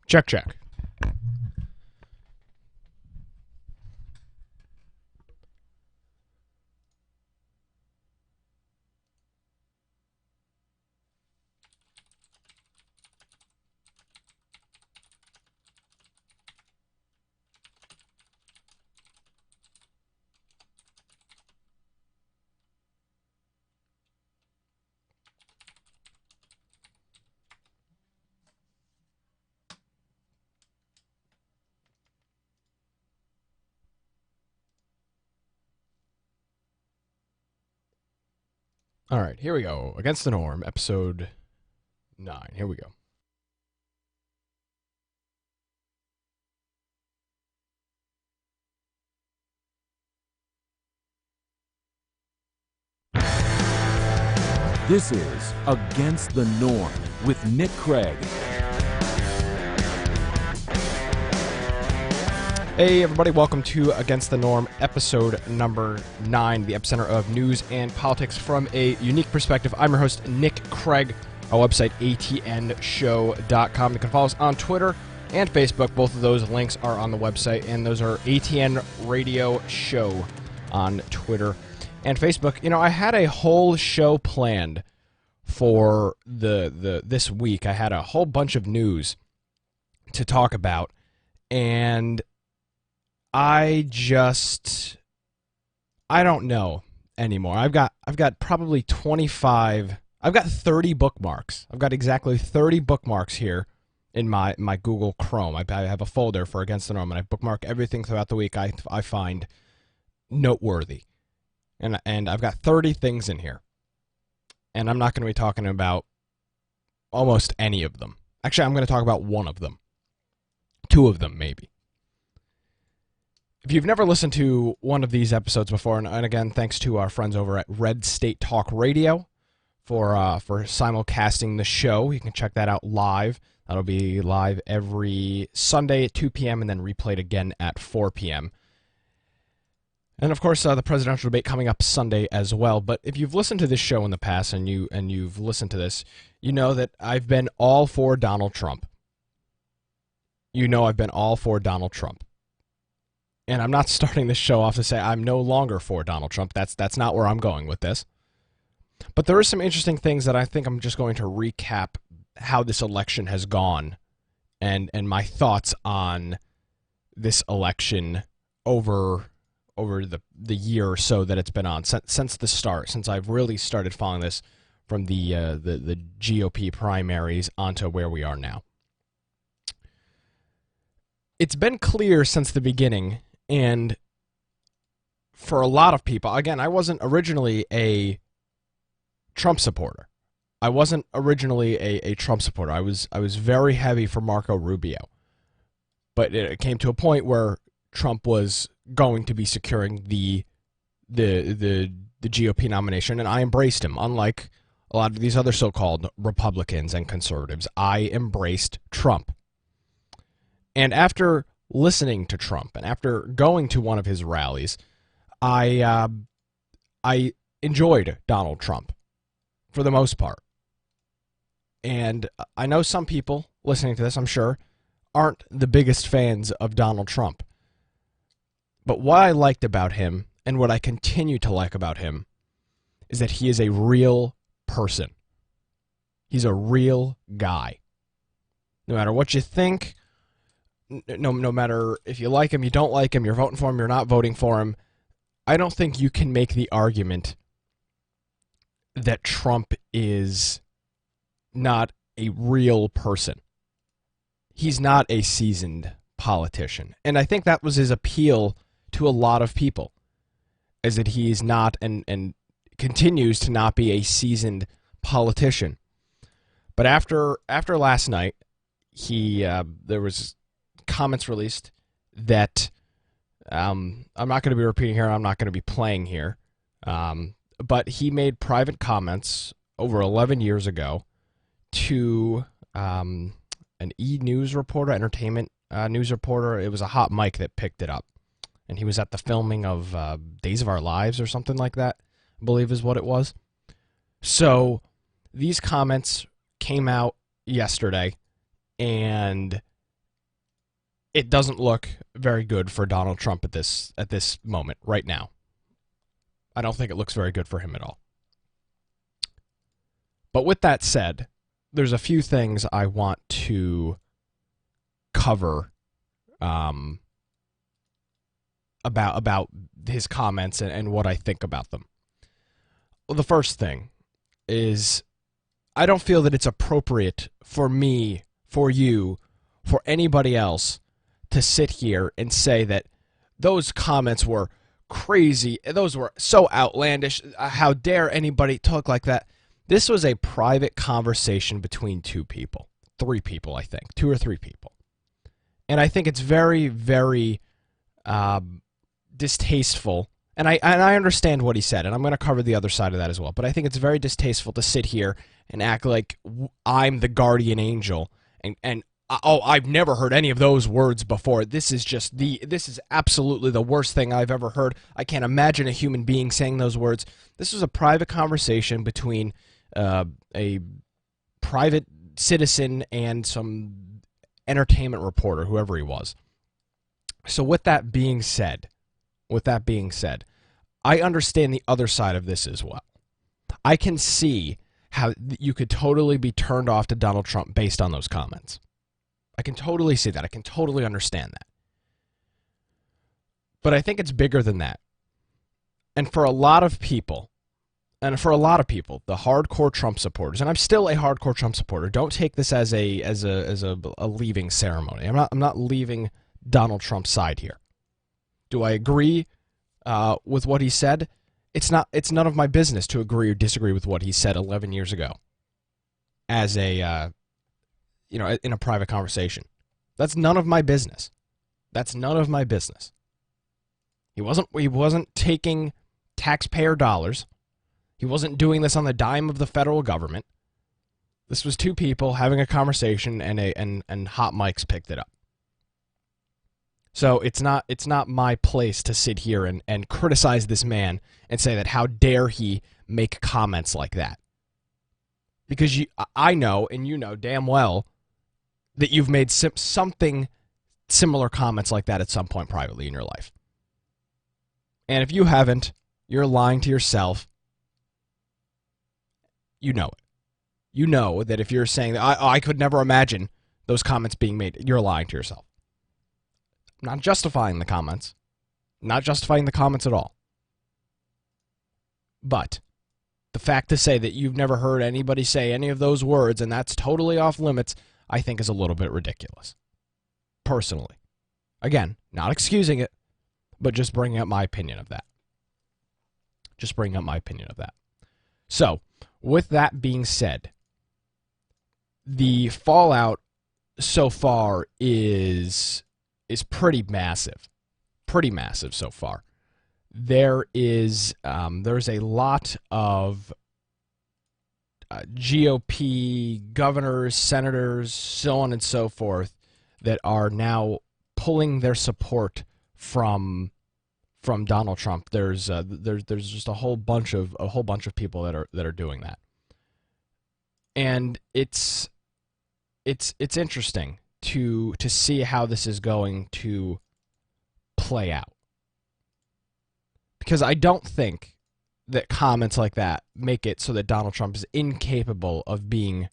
Check, check. All right, here we go. Against the Norm, episode 9. Here we go. This is Against the Norm with Nick Craig. Hey, everybody, welcome to Against the Norm, episode number 9, the epicenter of news and politics from a unique perspective. I'm your host, Nick Craig. Our website, atnshow.com. You can follow us on Twitter and Facebook. Both of those links are on the website, and those are ATN Radio Show on Twitter and Facebook. You know, I had a whole show planned for this week. I had a whole bunch of news to talk about, and I don't know anymore. I've got probably 25. I've got 30 bookmarks. I've got exactly 30 bookmarks here in my Google Chrome. I have a folder for Against the Norm, and I bookmark everything throughout the week I find noteworthy. And I've got 30 things in here. And I'm not going to be talking about almost any of them. Actually, I'm going to talk about one of them. 2 of them, maybe. If you've never listened to one of these episodes before, and again, thanks to our friends over at Red State Talk Radio for simulcasting the show. You can check that out live. That'll be live every Sunday at 2 p.m. and then replayed again at 4 p.m. And of course, the presidential debate coming up Sunday as well. But if you've listened to this show in the past and you've listened to this, you know that I've been all for Donald Trump. You know I've been all for Donald Trump. And I'm not starting this show off to say I'm no longer for Donald Trump. That's not where I'm going with this. But there are some interesting things that I think I'm just going to recap how this election has gone and my thoughts on this election over the year or so that it's been on since the start, since I've really started following this from the GOP primaries onto where we are now. It's been clear since the beginning. And for a lot of people, again, I wasn't originally a Trump supporter. I wasn't originally a Trump supporter. I was very heavy for Marco Rubio. But it came to a point where Trump was going to be securing the GOP nomination, and I embraced him. Unlike a lot of these other so-called Republicans and conservatives, I embraced Trump. And after listening to Trump and after going to one of his rallies, I enjoyed Donald Trump for the most part. And I know some people listening to this, I'm sure, aren't the biggest fans of Donald Trump. But what I liked about him and what I continue to like about him is that he is a real person. He's a real guy. No matter what you think, no matter if you like him, you don't like him, you're voting for him, you're not voting for him, I don't think you can make the argument that Trump is not a real person. He's not a seasoned politician. And I think that was his appeal to a lot of people, is that he is not and continues to not be a seasoned politician. But after last night, there was comments released that I'm not going to be repeating here, I'm not going to be playing here, but he made private comments over 11 years ago to an E-News reporter, entertainment news reporter. It was a hot mic that picked it up, and he was at the filming of Days of Our Lives or something like that, I believe is what it was. So these comments came out yesterday, and it doesn't look very good for Donald Trump at this moment right now. I don't think it looks very good for him at all. But with that said, there's a few things I want to cover about his comments and what I think about them. Well, the first thing is I don't feel that it's appropriate for me, for you, for anybody else to sit here and say that those comments were crazy, those were so outlandish, how dare anybody talk like that. This was a private conversation between two people, three people, I think, two or three people. And I think it's very, very distasteful. And I understand what he said, and I'm going to cover the other side of that as well. But I think it's very distasteful to sit here and act like I'm the guardian angel and oh, I've never heard any of those words before. This is absolutely the worst thing I've ever heard. I can't imagine a human being saying those words. This was a private conversation between a private citizen and some entertainment reporter, whoever he was. So with that being said, I understand the other side of this as well. I can see how you could totally be turned off to Donald Trump based on those comments. I can totally see that. I can totally understand that. But I think it's bigger than that. And for a lot of people, the hardcore Trump supporters, and I'm still a hardcore Trump supporter. Don't take this as a leaving ceremony. I'm not leaving Donald Trump's side here. Do I agree with what he said? It's none of my business to agree or disagree with what he said 11 years ago as a in a private conversation. That's none of my business. That's none of my business. He wasn't taking taxpayer dollars. He wasn't doing this on the dime of the federal government. This was two people having a conversation, and hot mics picked it up. So it's not my place to sit here and criticize this man and say that how dare he make comments like that. Because I know, and you know damn well, that you've made something similar comments like that at some point privately in your life. And if you haven't, you're lying to yourself. You know it. You know that if you're saying that I could never imagine those comments being made, you're lying to yourself. I'm not justifying the comments. Not justifying the comments at all. But the fact to say that you've never heard anybody say any of those words and that's totally off limits, I think is a little bit ridiculous. Personally. Again, not excusing it, but just bringing up my opinion of that. So, with that being said, the fallout so far is pretty massive. Pretty massive so far. There's a lot of GOP governors, senators, so on and so forth, that are now pulling their support from Donald Trump. There's just a whole bunch of people that are doing that, and it's interesting to see how this is going to play out, because I don't think that comments like that make it so that Donald Trump is incapable of being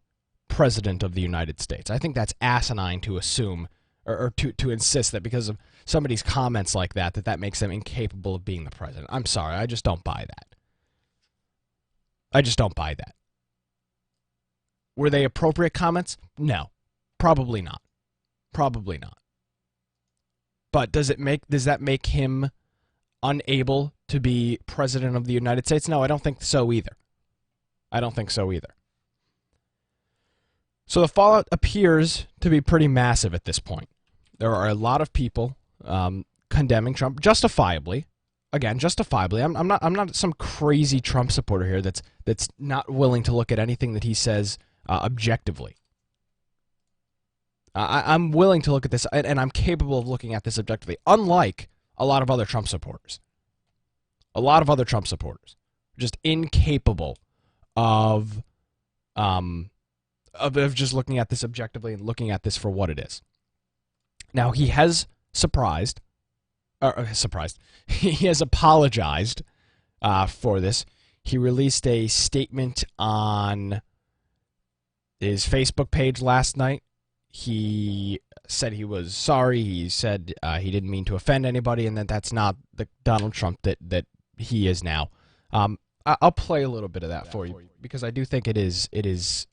president of the United States. I think that's asinine to assume or to insist that because of somebody's comments like that makes them incapable of being the president. I'm sorry, I just don't buy that. Were they appropriate comments? No, probably not. But does that make him unable to be president of the United States? No, I don't think so either. So the fallout appears to be pretty massive at this point. There are a lot of people condemning Trump justifiably. Again, justifiably. I'm not some crazy Trump supporter here that's not willing to look at anything that he says objectively. I'm willing to look at this, and I'm capable of looking at this objectively, unlike a lot of other Trump supporters. Just incapable of just looking at this objectively and looking at this for what it is. Now, he has surprised. He has apologized for this. He released a statement on his Facebook page last night. He said he was sorry. He said he didn't mean to offend anybody, and that that's not the Donald Trump that he is now. I'll play a little bit of that for you because I do think it is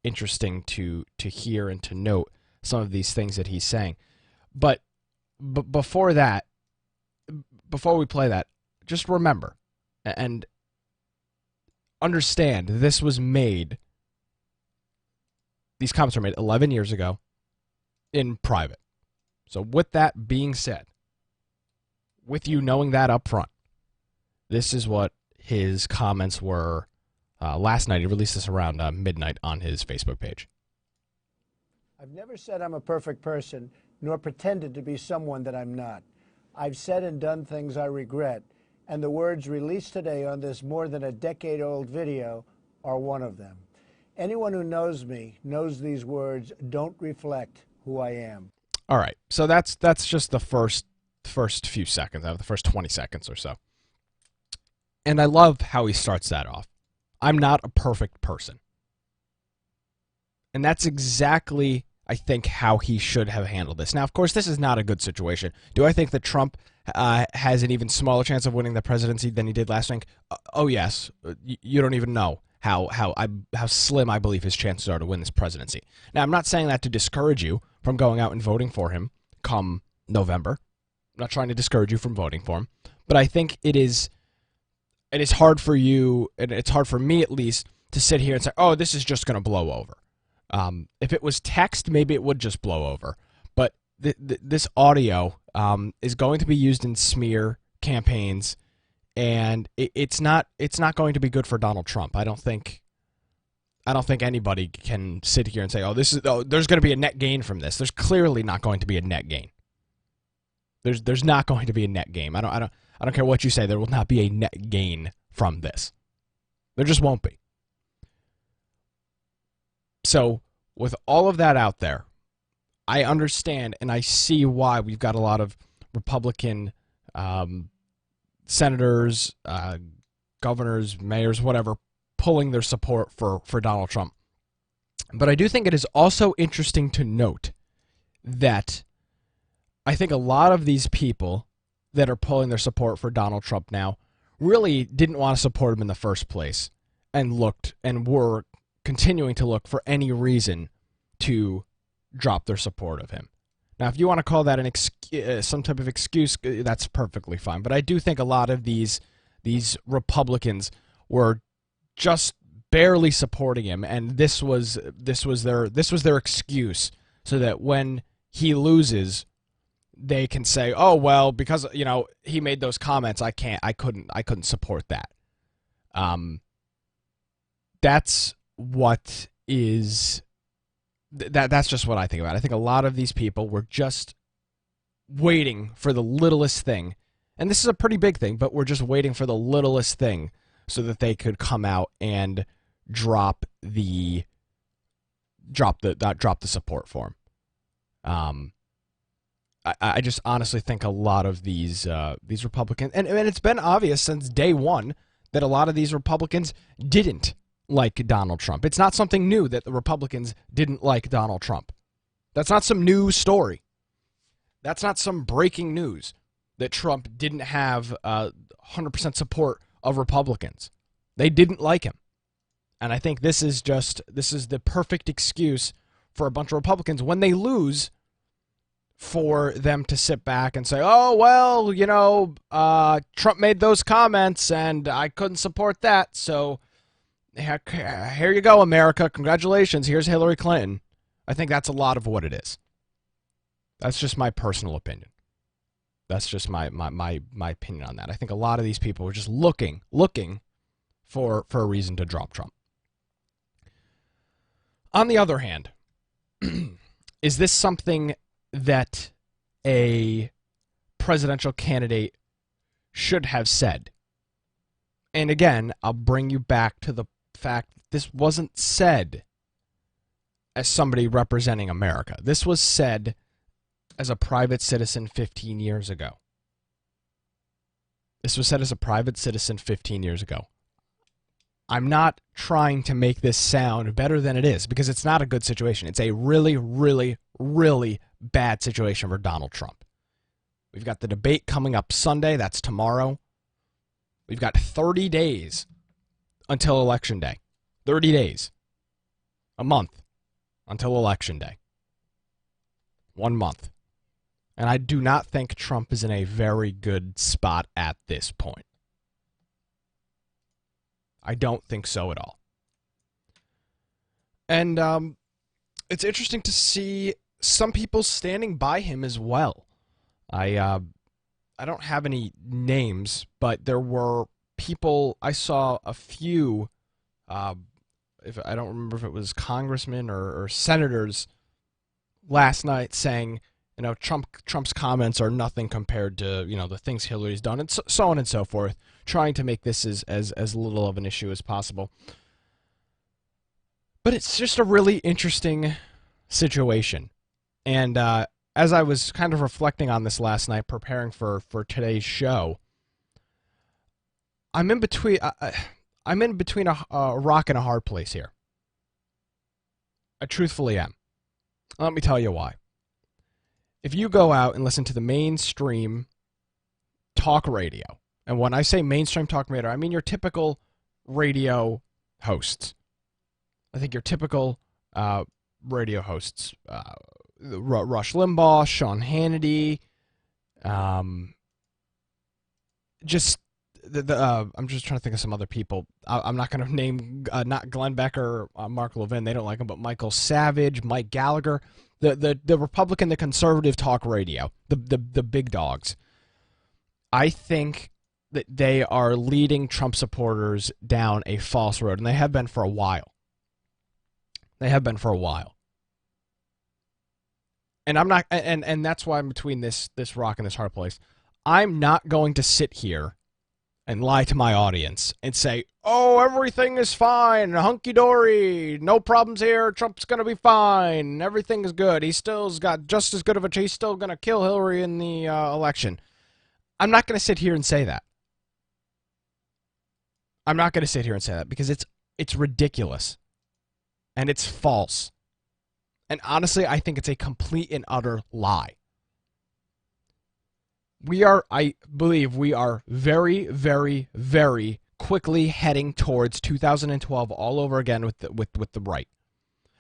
interesting to hear and to note some of these things that he's saying. But before that, before we play that, just remember and understand this was made. These comments were made 11 years ago in private. So with that being said, with you knowing that up front, this is what his comments were last night. He released this around midnight on his Facebook page. I've never said I'm a perfect person, nor pretended to be someone that I'm not. I've said and done things I regret, and the words released today on this more than a decade-old video are one of them. Anyone who knows me knows these words don't reflect who I am. All right, so that's just the first few seconds, the first 20 seconds or so. And I love how he starts that off. I'm not a perfect person. And that's exactly, I think, how he should have handled this. Now, of course, this is not a good situation. Do I think that Trump has an even smaller chance of winning the presidency than he did last week? Oh, yes. You don't even know how slim I believe his chances are to win this presidency. Now, I'm not saying that to discourage you from going out and voting for him come November. I'm not trying to discourage you from voting for him. But I think it is hard for you, and it's hard for me at least, to sit here and say, oh, this is just going to blow over. If it was text, maybe it would just blow over. But this audio is going to be used in smear campaigns, and it's not going to be good for Donald Trump. I don't think anybody can sit here and say, there's going to be a net gain from this. There's clearly not going to be a net gain. There's not going to be a net gain. I don't care what you say. There will not be a net gain from this. There just won't be. So, with all of that out there, I understand and I see why we've got a lot of Republican senators, governors, mayors, whatever, pulling their support for Donald Trump. But I do think it is also interesting to note that I think a lot of these people that are pulling their support for Donald Trump now really didn't want to support him in the first place and were continuing to look for any reason to drop their support of him. Now, if you want to call that some type of excuse, that's perfectly fine. But I do think a lot of these Republicans were just barely supporting him, and this was their excuse, so that when he loses, they can say, oh well, because he made those comments, I couldn't support that. That's what is that's just what I think about. I think a lot of these people were just waiting for the littlest thing, and this is a pretty big thing, but we're just waiting for the littlest thing so that they could come out and drop the support for him. I just honestly think a lot of these Republicans, and it's been obvious since day one that a lot of these Republicans didn't like Donald Trump. It's not something new that the Republicans didn't like Donald Trump. That's not some new story. That's not some breaking news that Trump didn't have 100% support of Republicans. They didn't like him. And I think this is the perfect excuse for a bunch of Republicans when they lose, for them to sit back and say, oh, well, Trump made those comments and I couldn't support that, so here you go, America. Congratulations. Here's Hillary Clinton. I think that's a lot of what it is. That's just my personal opinion. That's just my opinion on that. I think a lot of these people were just looking for a reason to drop Trump. On the other hand, is this something that a presidential candidate should have said? And again, I'll bring you back to the fact that this wasn't said as somebody representing America. This was said as a private citizen 15 years ago. This was said as a private citizen 15 years ago. I'm not trying to make this sound better than it is, because it's not a good situation. It's a really, really, really bad situation for Donald Trump. We've got the debate coming up Sunday. That's tomorrow. We've got 30 days until Election Day. 30 days. A month until Election Day. 1 month. And I do not think Trump is in a very good spot at this point. I don't think so at all. And it's interesting to see some people standing by him as well. I don't have any names, but there were people, I saw a few, if I don't remember if it was congressmen or senators last night saying, you know, Trump's comments are nothing compared to, you know, the things Hillary's done, and so on and so forth, trying to make this as little of an issue as possible. But it's just a really interesting situation. And as I was kind of reflecting on this last night, preparing for today's show, I'm in between a rock and a hard place here. I truthfully am. Let me tell you why. If you go out and listen to the mainstream talk radio, and when I say mainstream talk radio, I mean your typical radio hosts. I think your typical radio hosts, Rush Limbaugh, Sean Hannity, I'm just trying to think of some other people. I'm not going to name, not Glenn Becker, Mark Levin, they don't like him, but Michael Savage, Mike Gallagher, the Republican, the conservative talk radio, the big dogs. I think that they are leading Trump supporters down a false road, and they have been for a while. And I'm not, and that's why I'm between this rock and this hard place. I'm not going to sit here and lie to my audience and say, oh, everything is fine, hunky-dory, no problems here, Trump's going to be fine, everything is good, he's got just as good of a chance, he's still going to kill Hillary in the election. I'm not going to sit here and say that. I'm not going to sit here and say that because it's ridiculous. And it's false. And honestly, I think it's a complete and utter lie. I believe we are very, very, very quickly heading towards 2012 all over again with the right.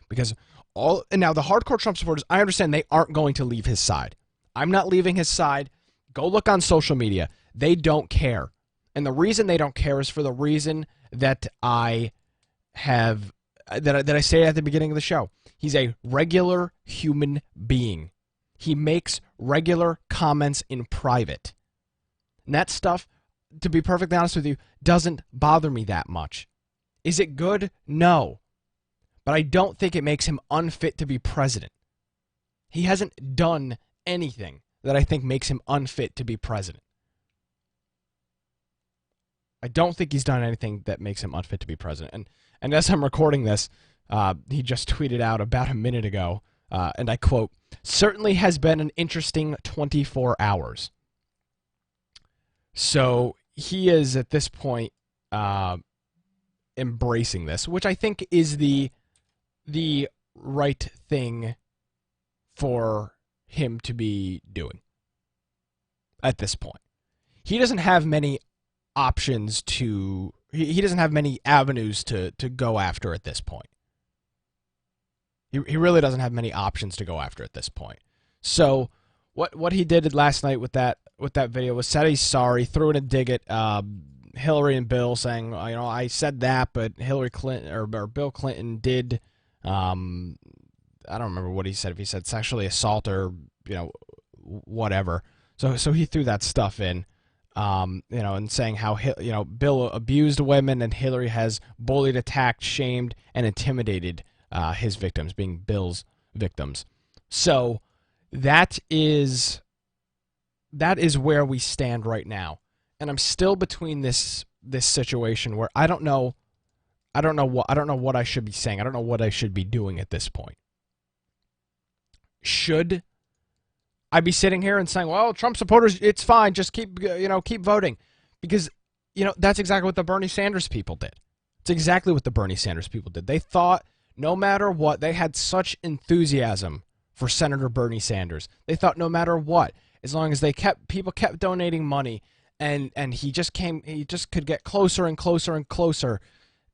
Because and now the hardcore Trump supporters, I understand they aren't going to leave his side. I'm not leaving his side. Go look on social media. They don't care. And the reason they don't care is for the reason that I have that I say at the beginning of the show. He's a regular human being. He makes regular comments in private. And that stuff, to be perfectly honest with you, doesn't bother me that much. Is it good? No. But I don't think it makes him unfit to be president. He hasn't done anything that I think makes him unfit to be president. I don't think he's done anything that makes him unfit to be president. And as I'm recording this, he just tweeted out about a minute ago, and I quote, "Certainly has been an interesting 24 hours." So he is at this point embracing this, which I think is the right thing for him to be doing at this point. He doesn't have many options to, he doesn't have many avenues to go after at this point. He really doesn't have many options to go after at this point. So what he did last night with that video was said he's sorry, threw in a dig at Hillary and Bill, saying, I said that, but Hillary Clinton or Bill Clinton did, I don't remember what he said, if he said sexually assault or whatever. So he threw that stuff in, and saying how Bill abused women and Hillary has bullied, attacked, shamed, and intimidated his victims, being Bill's victims. So that is where we stand right now, and I'm still between this situation where I don't know what I should be saying. I don't know what I should be doing at this point. Should I'd be sitting here and saying, well, Trump supporters, it's fine. Just keep voting. Because, that's exactly what the Bernie Sanders people did. It's exactly what the Bernie Sanders people did. They thought no matter what, they had such enthusiasm for Senator Bernie Sanders. They thought no matter what, as long as people kept donating money and he just could get closer and closer and closer.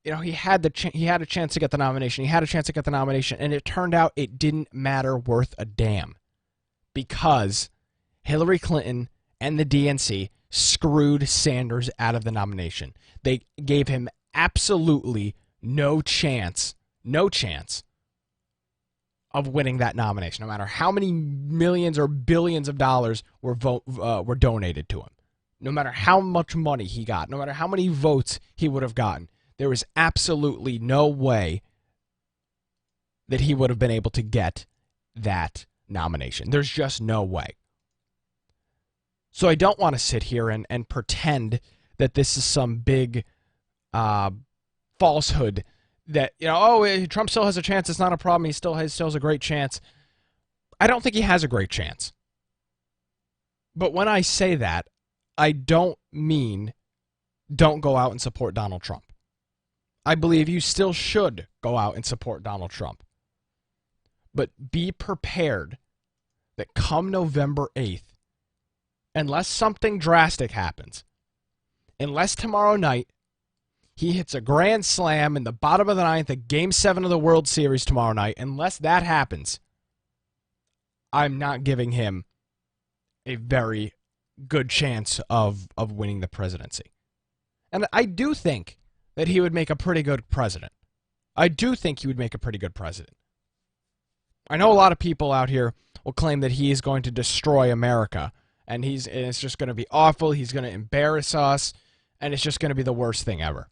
He had a chance to get the nomination. He had a chance to get the nomination, and it turned out it didn't matter worth a damn because Hillary Clinton and the DNC screwed Sanders out of the nomination. They gave him absolutely no chance of winning that nomination, no matter how many millions or billions of dollars were donated to him, no matter how much money he got, no matter how many votes he would have gotten. There was absolutely no way that he would have been able to get that nomination. There's just no way. So I don't want to sit here and pretend that this is some big falsehood that, Trump still has a chance. It's not a problem. He still has a great chance. I don't think he has a great chance. But when I say that, I don't mean don't go out and support Donald Trump. I believe you still should go out and support Donald Trump. But be prepared that come November 8th, unless something drastic happens, unless tomorrow night he hits a grand slam in the bottom of the ninth at Game 7 of the World Series tomorrow night, unless that happens, I'm not giving him a very good chance of winning the presidency. And I do think that he would make a pretty good president. I do think he would make a pretty good president. I know a lot of people out here will claim that he is going to destroy America, and it's just going to be awful, he's going to embarrass us, and it's just going to be the worst thing ever.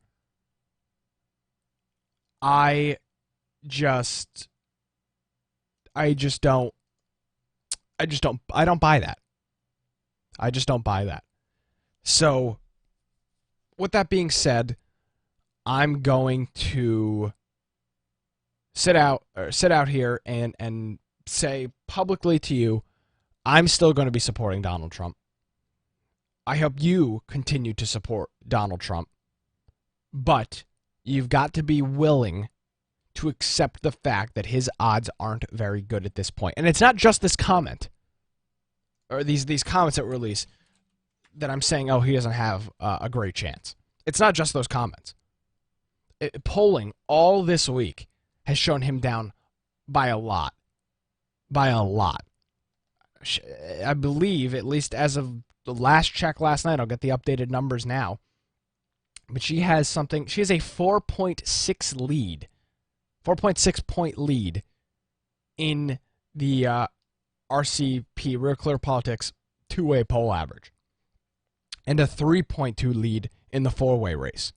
I don't buy that. I just don't buy that. So, with that being said, I'm going to sit out here and say publicly to you, I'm still going to be supporting Donald Trump. I hope you continue to support Donald Trump, but you've got to be willing to accept the fact that his odds aren't very good at this point. And it's not just this comment, or these comments that were released, that I'm saying, oh, he doesn't have a great chance. It's not just those comments. Polling all this week has shown him down by a lot. By a lot. I believe, at least as of the last check last night, I'll get the updated numbers now, but she has a 4.6 lead, 4.6 point lead in the RCP, Real Clear Politics, two-way poll average, and a 3.2 lead in the four-way race.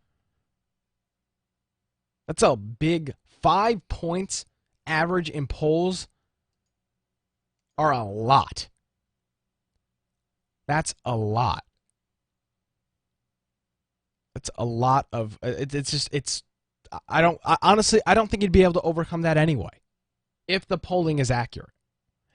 That's a big 5 points average in polls are a lot. That's a lot. It's a lot of honestly I don't think you'd be able to overcome that anyway if the polling is accurate.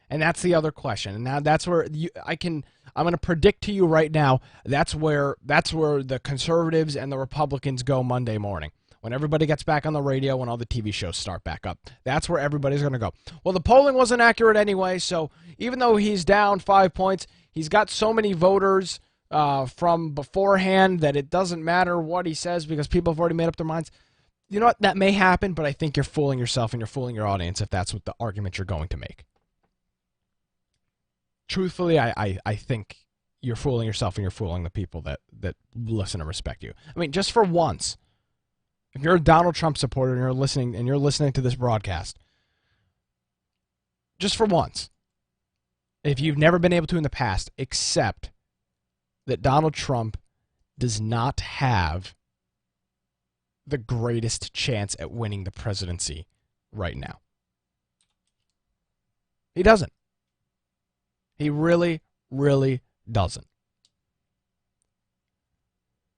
And that's the other question. And now that's where I'm going to predict to you right now, that's where the conservatives and the Republicans go Monday morning. When everybody gets back on the radio, when all the TV shows start back up. That's where everybody's going to go. Well, the polling wasn't accurate anyway, so even though he's down 5 points, he's got so many voters from beforehand that it doesn't matter what he says because people have already made up their minds. You know what? That may happen, but I think you're fooling yourself and you're fooling your audience if that's what the argument you're going to make. Truthfully, I think you're fooling yourself and you're fooling the people that listen and respect you. I mean, just for once, if you're a Donald Trump supporter and you're listening to this broadcast, just for once, if you've never been able to in the past, accept that Donald Trump does not have the greatest chance at winning the presidency right now. He doesn't. He really, really doesn't.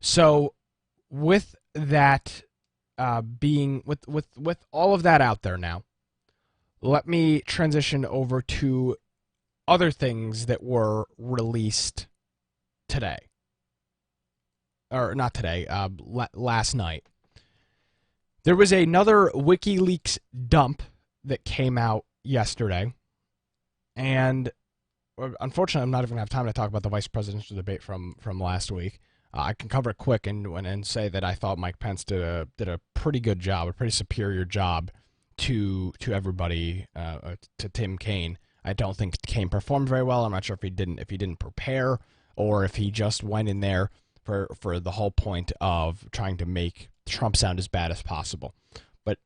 So, with that with all of that out there now, let me transition over to other things that were released today. Or not today, last night. There was another WikiLeaks dump that came out yesterday. And unfortunately, I'm not even going to have time to talk about the vice presidential debate from last week. I can cover it quick and say that I thought Mike Pence did a pretty good job, a pretty superior job to everybody, to Tim Kaine. I don't think Kaine performed very well. I'm not sure if he didn't prepare, or if he just went in there for the whole point of trying to make Trump sound as bad as possible. But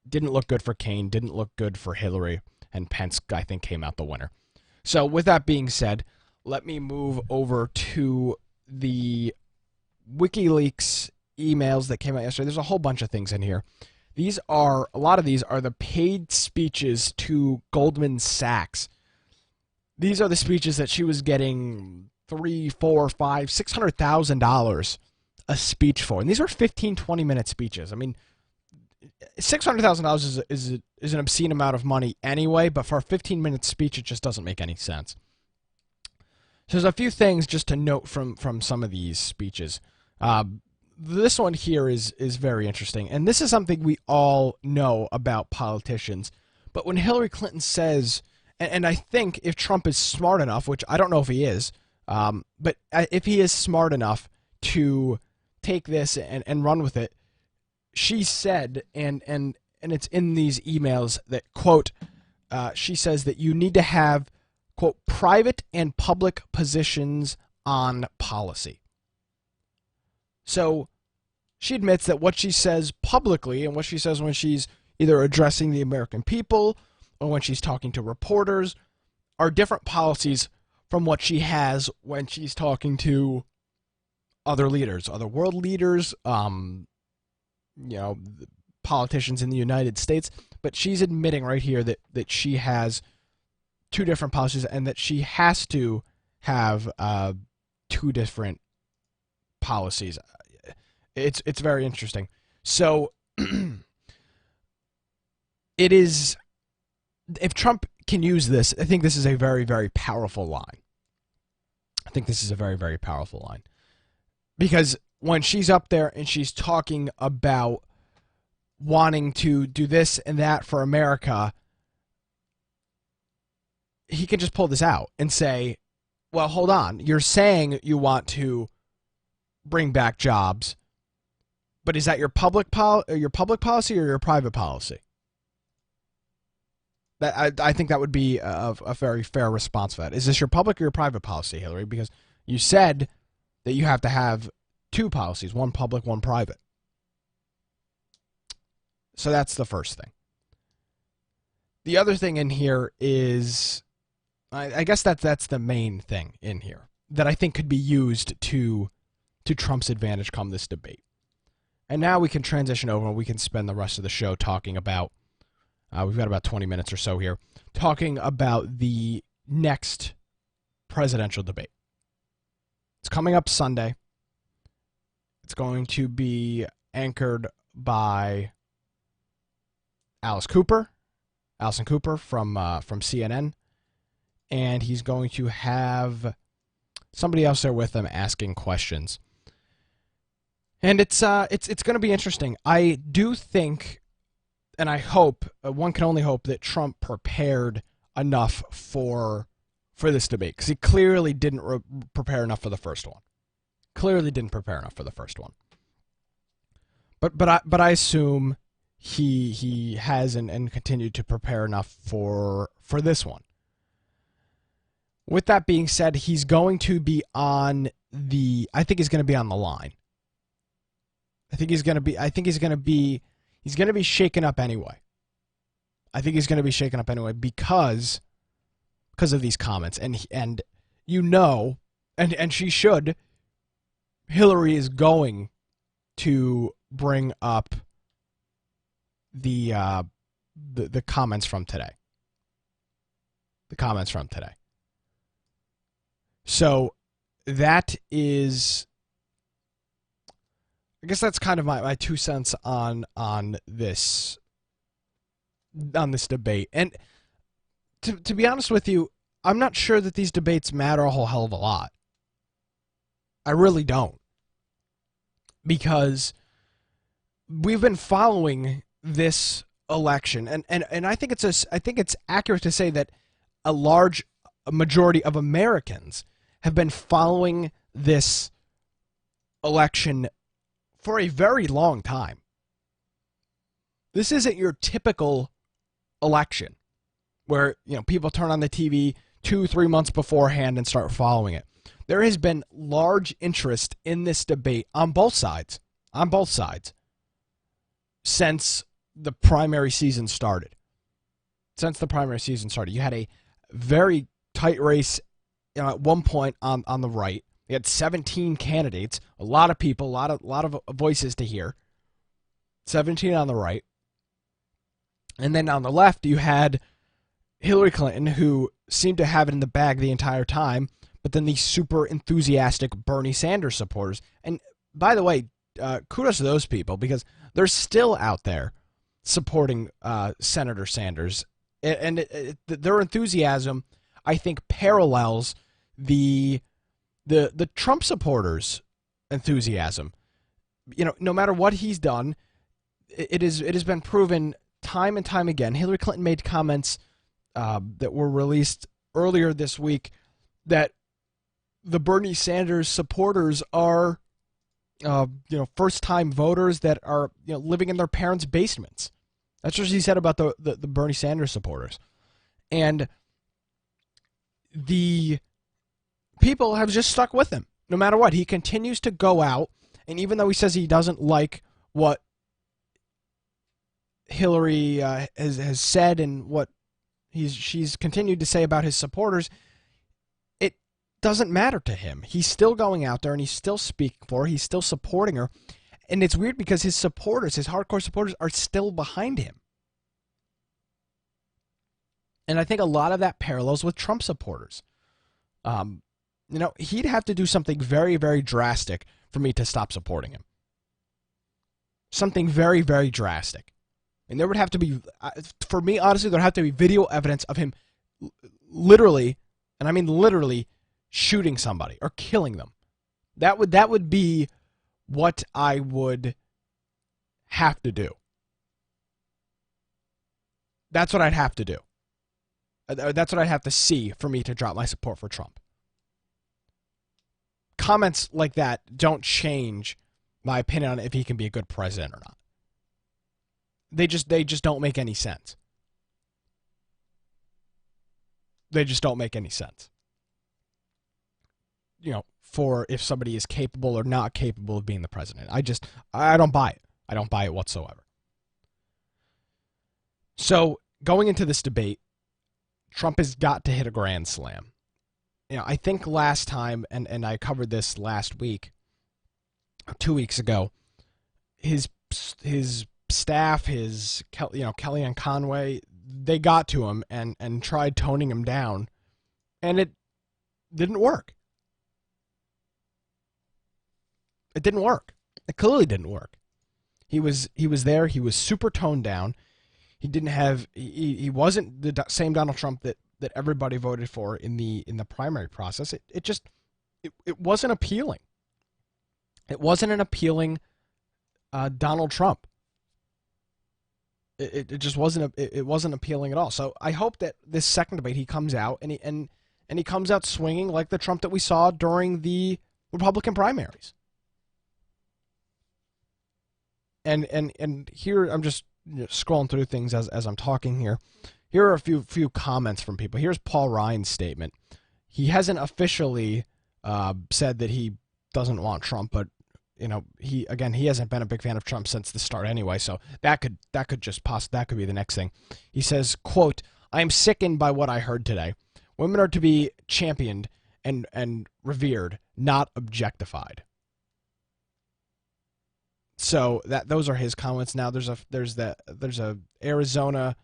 didn't look good for Kaine, didn't look good for Hillary, and Pence, I think, came out the winner. So with that being said, let me move over to the WikiLeaks emails that came out yesterday. There's a whole bunch of things in here. A lot of these are the paid speeches to Goldman Sachs. These are the speeches that she was getting $300,000, $400,000, $500,000, $600,000 a speech for. And these were 15, 20-minute speeches. I mean, $600,000 is an obscene amount of money anyway, but for a 15-minute speech, it just doesn't make any sense. So there's a few things just to note from some of these speeches. This one here is very interesting, and this is something we all know about politicians. But when Hillary Clinton says, and I think if Trump is smart enough, which I don't know if he is, but if he is smart enough to take this and run with it, she said, and it's in these emails that, quote, she says that you need to have, quote, private and public positions on policy. So she admits that what she says publicly and what she says when she's either addressing the American people or when she's talking to reporters are different policies from what she has when she's talking to other leaders, other world leaders, politicians in the United States. But she's admitting right here that she has two different policies and that she has to have two different policies. It's very interesting. So it is, if Trump can use this, I think this is a very, very powerful line. I think this is a very, very powerful line. Because when she's up there and she's talking about wanting to do this and that for America, he can just pull this out and say, well, hold on. You're saying you want to bring back jobs, but is that your public policy or your private policy? I think that would be a very fair response for that. Is this your public or your private policy, Hillary? Because you said that you have to have two policies, one public, one private. So that's the first thing. The other thing in here is, I guess that's the main thing in here that I think could be used to Trump's advantage come this debate. And now we can transition over and we can spend the rest of the show talking about, we've got about 20 minutes or so here, talking about the next presidential debate. It's coming up Sunday. It's going to be anchored by Allison Cooper from CNN, and he's going to have somebody else there with him asking questions. And it's going to be interesting. I do think, and I hope, one can only hope that Trump prepared enough for this debate, because he clearly didn't prepare enough for the first one. But I assume he has and continued to prepare enough for this one. With that being said, he's going to be on I think he's going to be on the line. He's going to be shaken up anyway. I think he's going to be shaken up anyway because of these comments. And she should. Hillary is going to bring up the comments from today. So that is, I guess that's kind of my 2 cents on this debate. And to be honest with you, I'm not sure that these debates matter a whole hell of a lot. I really don't. Because we've been following this election, and I think it's accurate to say that a majority of Americans have been following this election for a very long time. This isn't your typical election where, people turn on the TV 2-3 months beforehand and start following it. There has been large interest in this debate on both sides, since the primary season started. You had a very tight race at one point on the right. You had 17 candidates, a lot of people, a lot of voices to hear. 17 on the right. And then on the left, you had Hillary Clinton, who seemed to have it in the bag the entire time, but then these super enthusiastic Bernie Sanders supporters. And by the way, kudos to those people, because they're still out there supporting Senator Sanders. And their enthusiasm, I think, parallels the Trump supporters' enthusiasm. No matter what he's done, it has been proven time and time again. Hillary Clinton made comments that were released earlier this week that the Bernie Sanders supporters are, first-time voters that are, living in their parents' basements. That's what she said about the Bernie Sanders supporters. And the people have just stuck with him. No matter what, he continues to go out, and even though he says he doesn't like what Hillary has said and what she's continued to say about his supporters, it doesn't matter to him. He's still going out there and he's still speaking for her. He's still supporting her. And it's weird because his supporters, his hardcore supporters, are still behind him. And I think a lot of that parallels with Trump supporters. He'd have to do something very, very drastic for me to stop supporting him. Something very, very drastic. And there would have to be, for me, honestly, there'd have to be video evidence of him literally, and I mean literally, shooting somebody or killing them. That would be what I would have to do. That's what I'd have to do. That's what I'd have to see for me to drop my support for Trump. Comments like that don't change my opinion on if he can be a good president or not. They just don't make any sense. They just don't make any sense. For if somebody is capable or not capable of being the president. I don't buy it. I don't buy it whatsoever. So, going into this debate, Trump has got to hit a grand slam. I think last time, and I covered this last week, 2 weeks ago, his staff, Kellyanne Conway, they got to him and tried toning him down, and it didn't work. It didn't work. It clearly didn't work. He was there. He was super toned down. He didn't have. He wasn't the same Donald Trump that everybody voted for in the primary process. It wasn't appealing. It wasn't an appealing Donald Trump. It just wasn't. It wasn't appealing at all. So I hope that this second debate he comes out and he comes out swinging like the Trump that we saw during the Republican primaries. And here I'm just scrolling through things as I'm talking here. Here are a few comments from people. Here's Paul Ryan's statement. He hasn't officially said that he doesn't want Trump, but he hasn't been a big fan of Trump since the start anyway. So that could be the next thing. He says, quote, "I am sickened by what I heard today. Women are to be championed and revered, not objectified." So those are his comments. Now there's a Arizona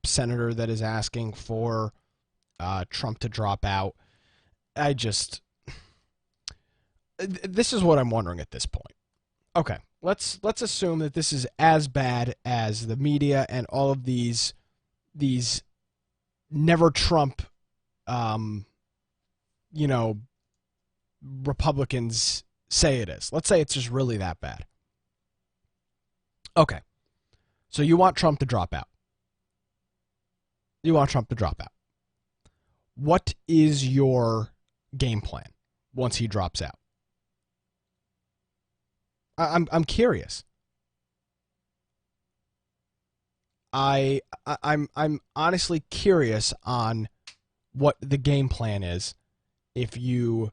senator that is asking for Trump to drop out. This is what I'm wondering at this point. Okay, let's assume that this is as bad as the media and all of these never Trump you know, Republicans say it is. Let's say it's just really that bad. Okay. So you want Trump to drop out. You want Trump to drop out. What is your game plan once he drops out? I'm curious. I'm honestly curious on what the game plan is if you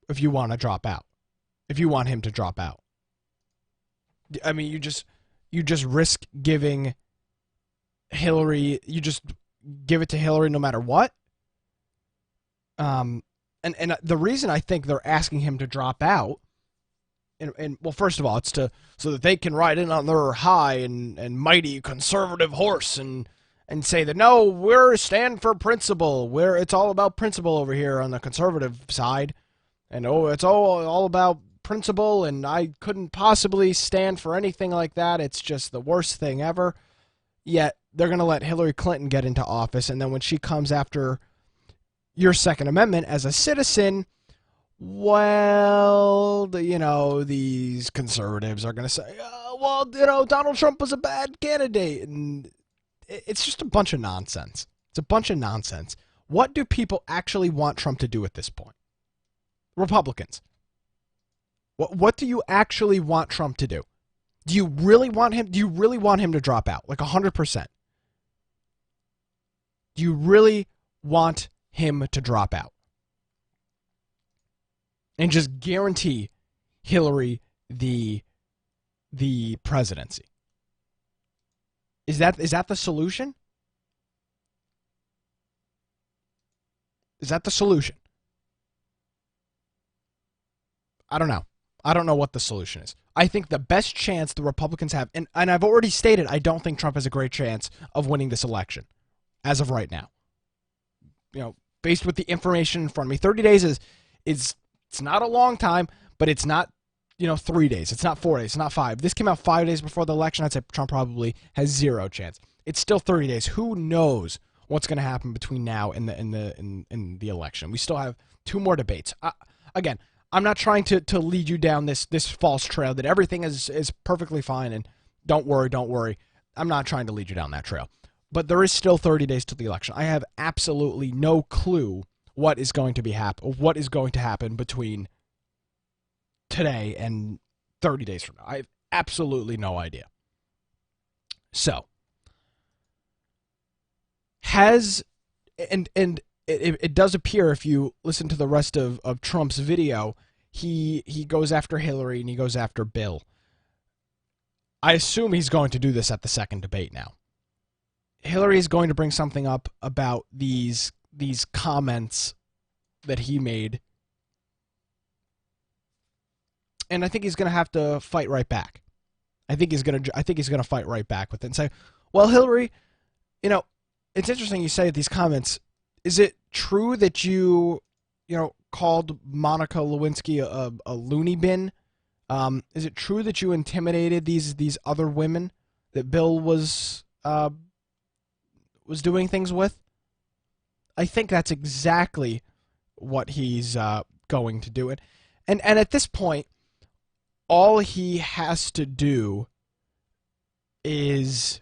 want to drop out. If you want him to drop out. I mean, you just risk giving Hillary, you just give it to Hillary no matter what. And the reason I think they're asking him to drop out, and well, first of all, it's so that they can ride in on their high and mighty conservative horse and say that no, we're stand for principle. It's all about principle over here on the conservative side, and it's all about principle, and I couldn't possibly stand for anything like that. It's just the worst thing ever. Yet they're going to let Hillary Clinton get into office, and then when she comes after your Second Amendment as a citizen, well, these conservatives are going to say, Donald Trump was a bad candidate, and it's just a bunch of nonsense. It's a bunch of nonsense. What do people actually want Trump to do at this point? Republicans. What do you actually want Trump to do? Do you really want him to drop out? Like 100%? Do you really want him to drop out? And just guarantee Hillary the presidency? Is that the solution? Is that the solution? I don't know. I don't know what the solution is. I think the best chance the Republicans have, and I've already stated, I don't think Trump has a great chance of winning this election as of right now. Based with the information in front of me, 30 days is it's not a long time, but it's not 3 days. It's not 4 days. It's not 5. This came out 5 days before the election. I'd say Trump probably has zero chance. It's still 30 days. Who knows what's going to happen between now and the election? We still have 2 more debates. Again, I'm not trying to lead you down this false trail that everything is perfectly fine and don't worry. I'm not trying to lead you down that trail. But there is still 30 days to the election. I have absolutely no clue what is going to happen between today and 30 days from now. I have absolutely no idea. So, it does appear, if you listen to the rest of Trump's video, he goes after Hillary and he goes after Bill. I assume he's going to do this at the second debate now. Hillary is going to bring something up about these comments that he made, and I think he's going to have to fight right back. I think he's going to fight right back with it and say, "Well, Hillary, it's interesting you say these comments. Is it true that you called Monica Lewinsky a loony bin? Is it true that you intimidated these other women that Bill was doing things with?" I think that's exactly what he's going to do. And at this point, all he has to do is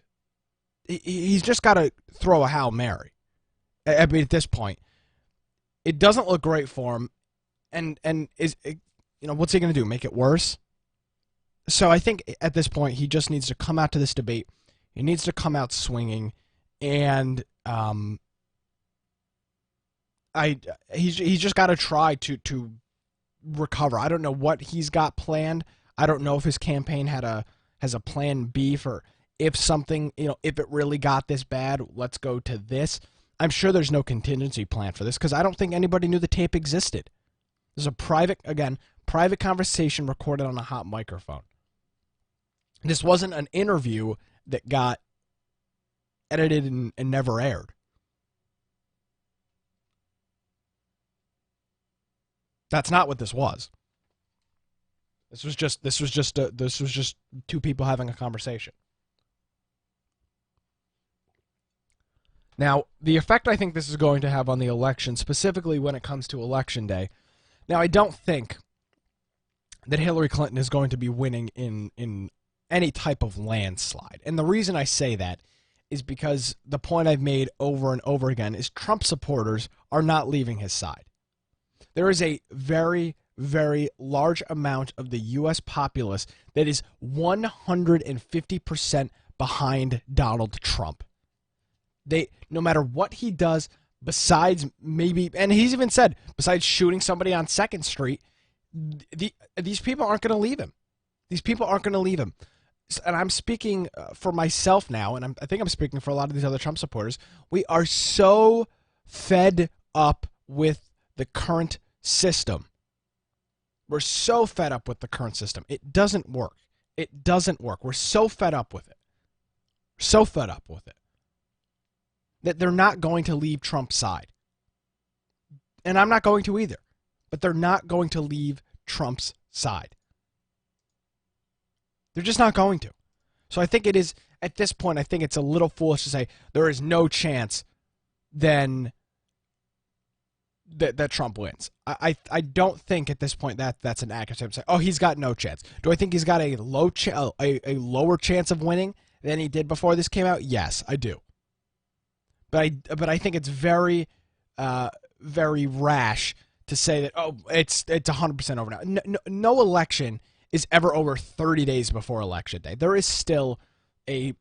he's just got to throw a Hail Mary. I mean, at this point, it doesn't look great for him, and what's he going to do? Make it worse? So I think at this point he just needs to come out to this debate. He needs to come out swinging, and he's just got to try to recover. I don't know what he's got planned. I don't know if his campaign has a plan B for if something, if it really got this bad, let's go to this. I'm sure there's no contingency plan for this because I don't think anybody knew the tape existed. There's a private conversation recorded on a hot microphone. This wasn't an interview that got edited and never aired. That's not what this was. This was just 2 people having a conversation. Now, the effect I think this is going to have on the election, specifically when it comes to Election Day. Now, I don't think that Hillary Clinton is going to be winning in any type of landslide. And the reason I say that is because the point I've made over and over again is Trump supporters are not leaving his side. There is a very, very large amount of the U.S. populace that is 150% behind Donald Trump. No matter what he does, besides maybe, and he's even said, besides shooting somebody on 2nd Street, these people aren't going to leave him. These people aren't going to leave him. And I'm speaking for myself now, and I think I'm speaking for a lot of these other Trump supporters. We are so fed up with the current system. We're so fed up with the current system. It doesn't work. It doesn't work. We're so fed up with it. So fed up with it that they're not going to leave Trump's side. And I'm not going to either. But they're not going to leave Trump's side. They're just not going to. So I think it is, at this point, I think it's a little foolish to say there is no chance then that Trump wins. I don't think at this point that's an accurate statement to say, oh, he's got no chance. Do I think he's got a lower chance of winning than he did before this came out? Yes, I do. But I think it's very, very rash to say that, oh, it's 100% over now. No election is ever over 30 days before Election Day. There's still 2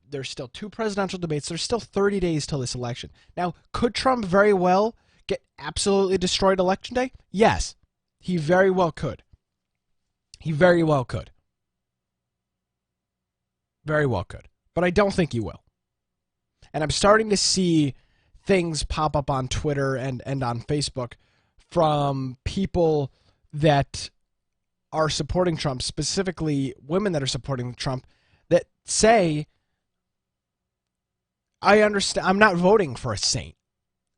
presidential debates. There's still 30 days till this election. Now, could Trump very well get absolutely destroyed Election Day? Yes, he very well could. He very well could. Very well could. But I don't think he will. And I'm starting to see things pop up on Twitter and on Facebook from people that are supporting Trump, specifically women that are supporting Trump, that say, I understand, I'm not voting for a saint.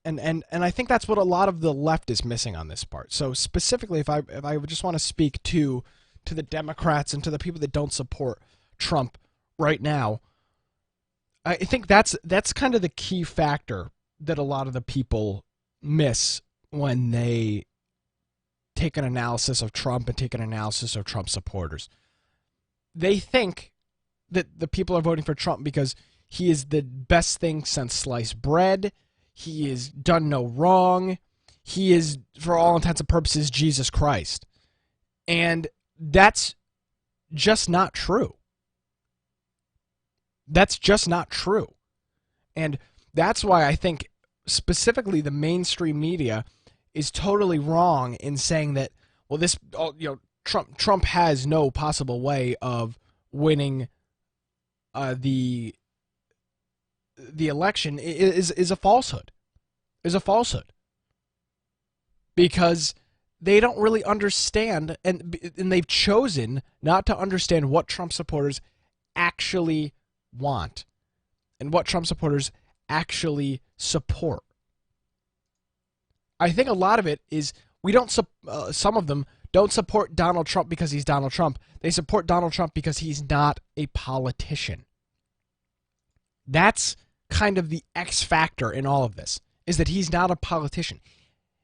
And I think that's what a lot of the left is missing on this part. So specifically, if I would just want to speak to the Democrats and to the people that don't support Trump right now, I think that's kind of the key factor that a lot of the people miss when they take an analysis of Trump and take an analysis of Trump supporters. They think that the people are voting for Trump because he is the best thing since sliced bread. He has done no wrong. He is, for all intents and purposes, Jesus Christ. And that's just not true. That's just not true. And that's why I think specifically the mainstream media is totally wrong in saying that, well, this, Trump has no possible way of winning the election is a falsehood. Is a falsehood. Because they don't really understand, and they've chosen not to understand what Trump supporters actually want and what Trump supporters actually support. I think a lot of it is some of them don't support Donald Trump because he's Donald Trump. They support Donald Trump because he's not a politician. That's kind of the X factor in all of this, is that he's not a politician.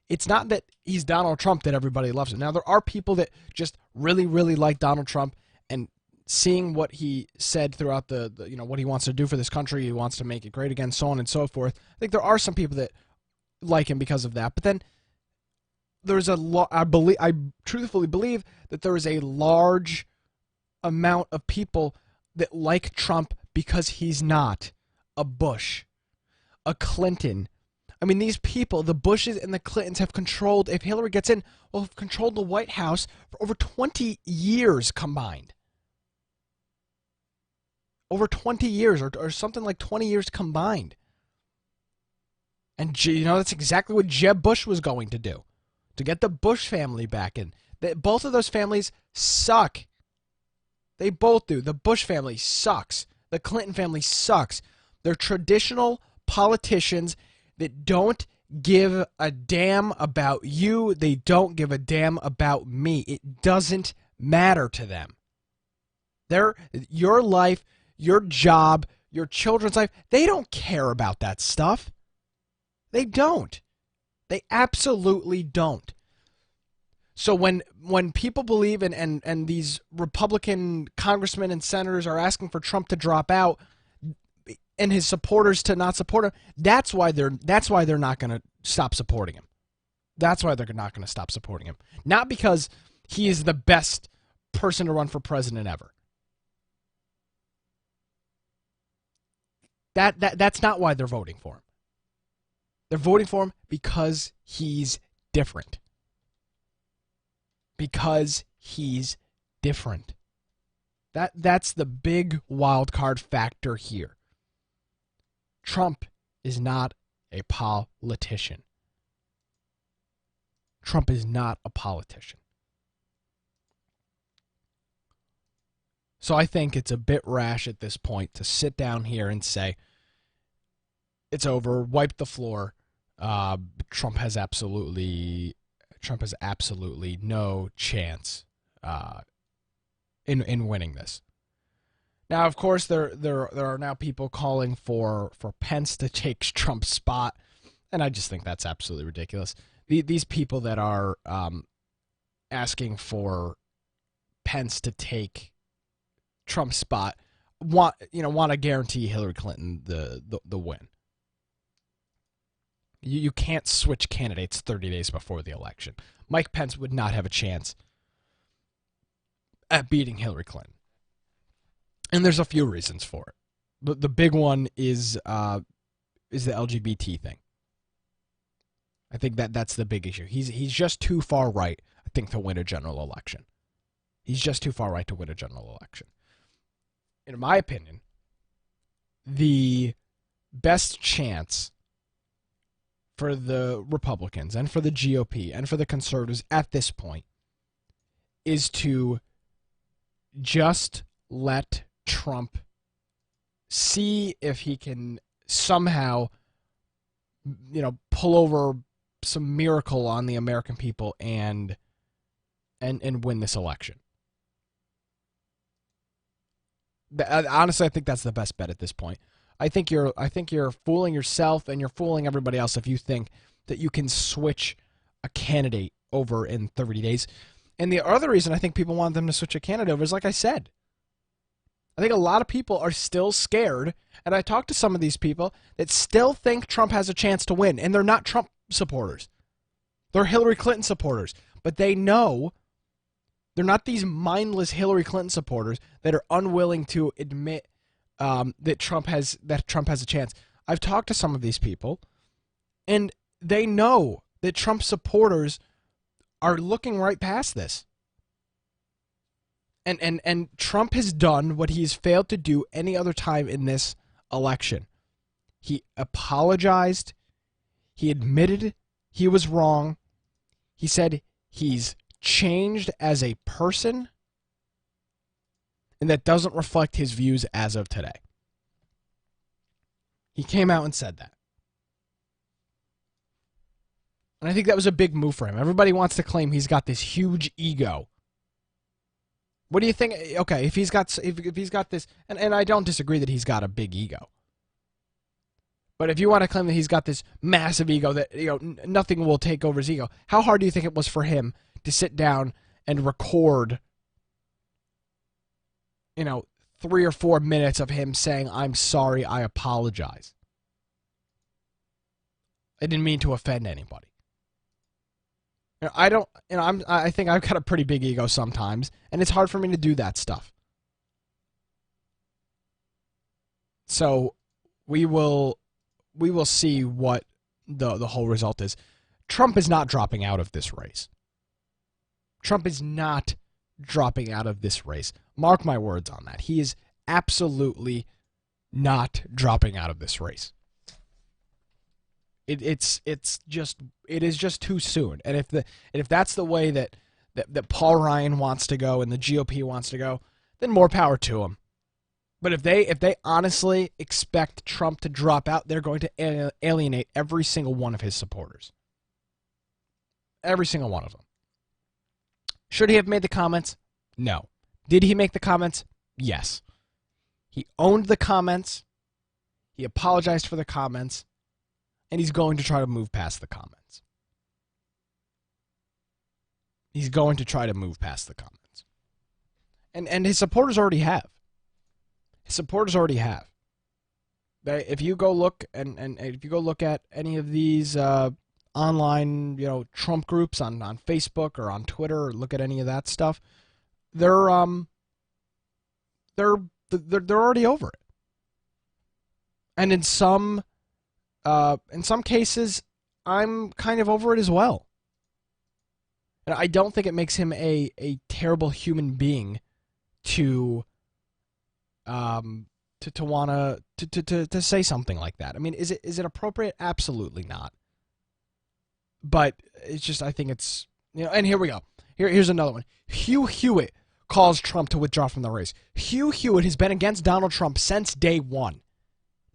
It's not that he's Donald Trump that everybody loves him. Now, there are people that just really, really like Donald Trump, and seeing what he said throughout the what he wants to do for this country, he wants to make it great again, so on and so forth. I think there are some people that like him because of that. But then there's I truthfully believe that there is a large amount of people that like Trump because he's not a Bush, a Clinton. I mean, these people, the Bushes and the Clintons, have controlled, if Hillary gets in, will have controlled the White House for over 20 years combined. Over 20 years, or something like 20 years combined. And, that's exactly what Jeb Bush was going to do, to get the Bush family back in. Both of those families suck. They both do. The Bush family sucks. The Clinton family sucks. They're traditional politicians that don't give a damn about you. They don't give a damn about me. It doesn't matter to them. Your life, your job, your children's life, they don't care about that stuff. They don't. They absolutely don't. So when people believe and these Republican congressmen and senators are asking for Trump to drop out and his supporters to not support him, that's why they're not going to stop supporting him. That's why they're not going to stop supporting him. Not because he is the best person to run for president ever. That's not why they're voting for him. They're voting for him because he's different. Because he's different. That's the big wild card factor here. Trump is not a politician. Trump is not a politician. So I think it's a bit rash at this point to sit down here and say, it's over, wipe the floor. Trump has absolutely no chance in winning this. Now, of course, there are now people calling for Pence to take Trump's spot, and I just think that's absolutely ridiculous. These people that are asking for Pence to take Trump's spot want to guarantee Hillary Clinton the win. You can't switch candidates 30 days before the election. Mike Pence would not have a chance at beating Hillary Clinton. And there's a few reasons for it. But the big one is the LGBT thing. I think that's the big issue. He's just too far right, I think, to win a general election. He's just too far right to win a general election. In my opinion, the best chance for the Republicans and for the GOP and for the conservatives at this point is to just let Trump see if he can somehow, pull over some miracle on the American people and win this election. Honestly, I think that's the best bet at this point. I think you're fooling yourself and you're fooling everybody else if you think that you can switch a candidate over in 30 days. And the other reason I think people want them to switch a candidate over is, like I said, I think a lot of people are still scared, and I talked to some of these people that still think Trump has a chance to win, and they're not Trump supporters. They're Hillary Clinton supporters, but they know they're not these mindless Hillary Clinton supporters that are unwilling to admit that Trump has a chance. I've talked to some of these people, and they know that Trump supporters are looking right past this. And Trump has done what he's failed to do any other time in this election. He apologized. He admitted he was wrong. He said he's changed as a person, and that doesn't reflect his views as of today. He came out and said that. And I think that was a big move for him. Everybody wants to claim he's got this huge ego. What do you think? Okay, if he's got this, and I don't disagree that he's got a big ego. But if you want to claim that he's got this massive ego that nothing will take over his ego, how hard do you think it was for him to sit down and record 3 or 4 minutes of him saying, "I'm sorry, I apologize. I didn't mean to offend anybody." I think I've got a pretty big ego sometimes, and it's hard for me to do that stuff. So we will see what the whole result is. Trump is not dropping out of this race. Trump is not dropping out of this race. Mark my words on that. He is absolutely not dropping out of this race. It is just too soon. And if that's the way that Paul Ryan wants to go and the GOP wants to go, then more power to them. But if they honestly expect Trump to drop out, they're going to alienate every single one of his supporters. Every single one of them. Should he have made the comments? No. Did he make the comments? Yes. He owned the comments. He apologized for the comments. and he's going to try to move past the comments. He's going to try to move past the comments. And his supporters already have. His supporters already have. If you go look and if you go look at any of these online, Trump groups on Facebook or on Twitter, or look at any of that stuff, they're already over it. And in some cases, I'm kind of over it as well. And I don't think it makes him a terrible human being to want to say something like that. I mean, is it appropriate? Absolutely not. But it's just, I think it's, and here we go. Here's another one. Hugh Hewitt calls Trump to withdraw from the race. Hugh Hewitt has been against Donald Trump since day one.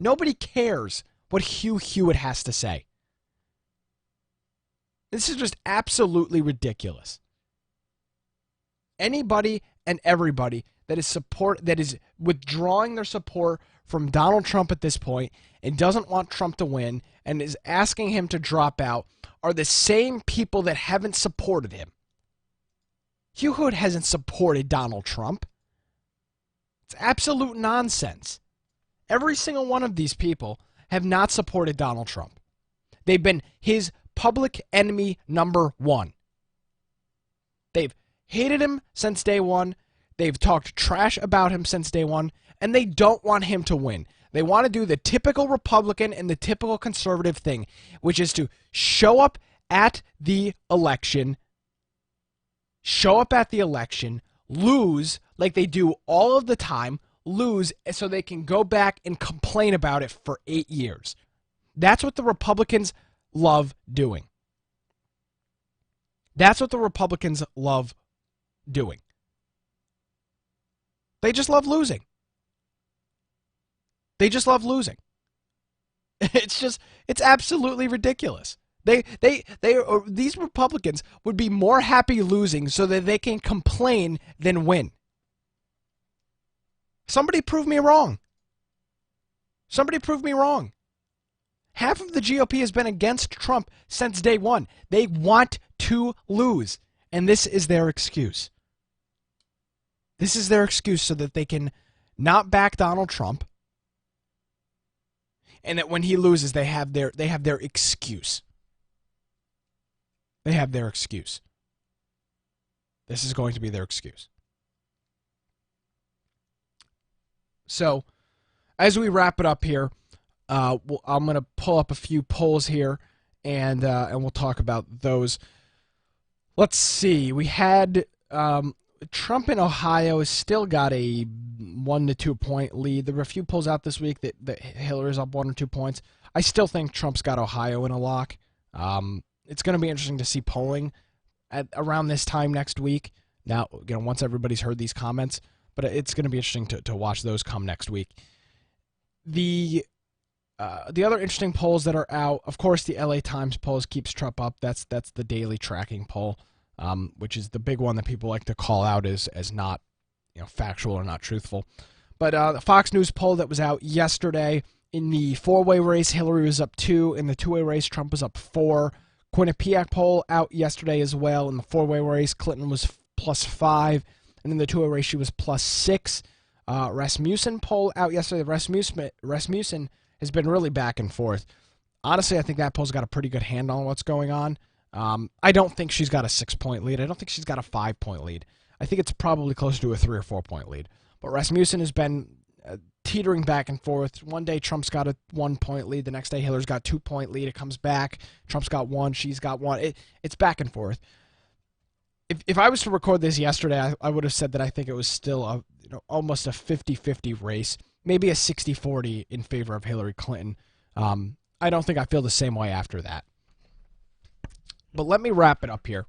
Nobody cares what Hugh Hewitt has to say. This is just absolutely ridiculous. Anybody and everybody that is withdrawing their support from Donald Trump at this point and doesn't want Trump to win and is asking him to drop out are the same people that haven't supported him. Hugh Hewitt hasn't supported Donald Trump. It's absolute nonsense. Every single one of these people have not supported Donald Trump. They've been his public enemy number one. They've hated him since day one. They've talked trash about him since day one, and they don't want him to win. They want to do the typical Republican and the typical conservative thing, which is to show up at the election, lose like they do all of the time, lose so they can go back and complain about it for 8 years. That's what the Republicans love doing. That's what the Republicans love doing. They just love losing. They just love losing. It's absolutely ridiculous. These Republicans would be more happy losing so that they can complain than win. Somebody prove me wrong. Somebody prove me wrong. Half of the GOP has been against Trump since day one. They want to lose, and this is their excuse. This is their excuse so that they can not back Donald Trump, and that when he loses, they have their excuse. They have their excuse. This is going to be their excuse. So, as we wrap it up here, I'm going to pull up a few polls here, and we'll talk about those. Let's see. We had Trump in Ohio has still got a 1 to 2 point lead. There were a few polls out this week that Hillary's up 1 or 2 points. I still think Trump's got Ohio in a lock. It's going to be interesting to see polling at around this time next week. Now, once everybody's heard these comments, but it's going to be interesting to watch those come next week. The other interesting polls that are out, of course, the LA Times polls keeps Trump up. That's the daily tracking poll, which is the big one that people like to call out as not factual or not truthful. But the Fox News poll that was out yesterday, in the four-way race, Hillary was up 2. In the two-way race, Trump was up 4. Quinnipiac poll out yesterday as well. In the four-way race, Clinton was +5. And in the two-way race, she was +6. Rasmussen poll out yesterday. Rasmussen has been really back and forth. Honestly, I think that poll's got a pretty good handle on what's going on. I don't think she's got a 6-point lead. I don't think she's got a 5-point lead. I think it's probably closer to a 3 or 4-point lead. But Rasmussen has been teetering back and forth. One day Trump's got a 1-point lead. The next day Hillary's got 2-point lead. It comes back. Trump's got 1. She's got 1. It's back and forth. If I was to record this yesterday, I would have said that I think it was still almost a 50-50 race. Maybe a 60-40 in favor of Hillary Clinton. I don't think I feel the same way after that. But let me wrap it up here.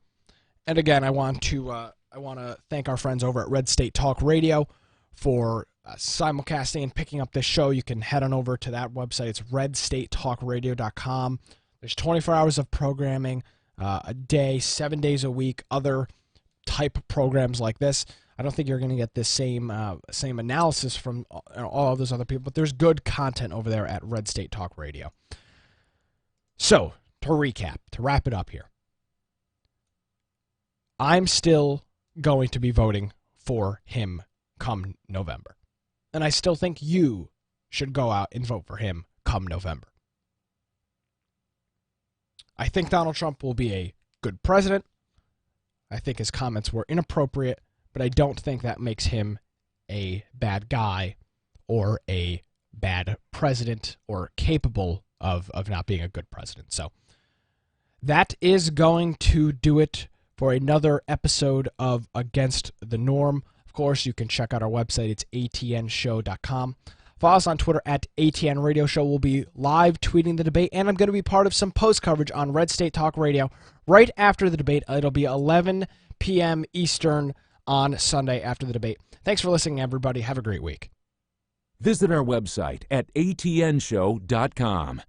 And again, I want to thank our friends over at Red State Talk Radio for simulcasting and picking up this show. You can head on over to that website. It's redstatetalkradio.com. There's 24 hours of programming a day, 7 days a week, other type of programs like this. I don't think you're going to get this same analysis from all of those other people, but there's good content over there at Red State Talk Radio. So, to recap, to wrap it up here, I'm still going to be voting for him come November. And I still think you should go out and vote for him come November. I think Donald Trump will be a good president. I think his comments were inappropriate, but I don't think that makes him a bad guy or a bad president or capable of not being a good president. So that is going to do it for another episode of Against the Norm. Of course, you can check out our website. It's atnshow.com. Follow us on Twitter at ATN Radio Show. We'll be live tweeting the debate, and I'm going to be part of some post coverage on Red State Talk Radio right after the debate. It'll be 11 p.m. Eastern on Sunday after the debate. Thanks for listening, everybody. Have a great week. Visit our website at atnshow.com.